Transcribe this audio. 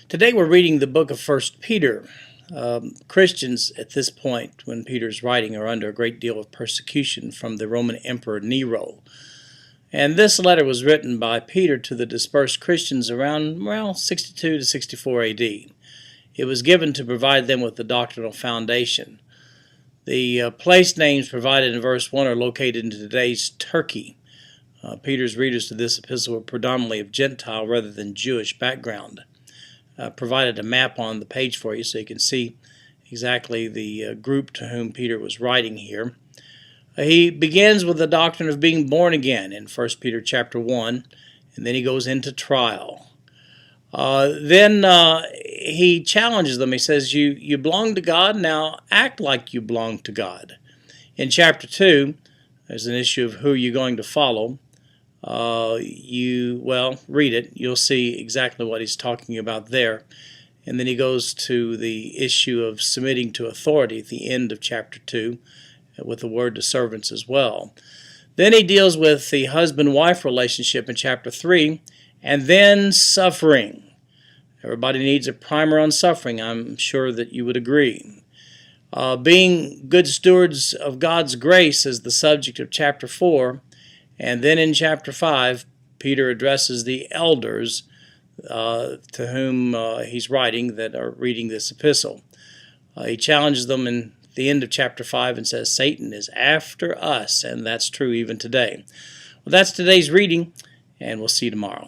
Today we're reading the book of 1 Peter. Christians at this point, when Peter's writing, are under a great deal of persecution from the Roman Emperor Nero. And this letter was written by Peter to the dispersed Christians around, 62 to 64 AD. It was given to provide them with the doctrinal foundation. The place names provided in verse 1 are located in today's Turkey. Peter's readers to this epistle were predominantly of Gentile rather than Jewish background. Provided a map on the page for you so you can see exactly the group to whom Peter was writing here. He begins with the doctrine of being born again in 1 Peter chapter 1, and then he goes into trial. Then he challenges them. He says, you belong to God, now act like you belong to God. In chapter 2, there's an issue of who you're going to follow. Read it. You'll see exactly what he's talking about there. And then he goes to the issue of submitting to authority at the end of chapter 2 with the word to servants as well. Then he deals with the husband-wife relationship in chapter 3, and then suffering. Everybody needs a primer on suffering. I'm sure that you would agree. Being good stewards of God's grace is the subject of chapter 4. And then in chapter 5, Peter addresses the elders to whom he's writing that are reading this epistle. He challenges them in the end of chapter 5 and says, Satan is after us, and that's true even today. Well, that's today's reading, and we'll see you tomorrow.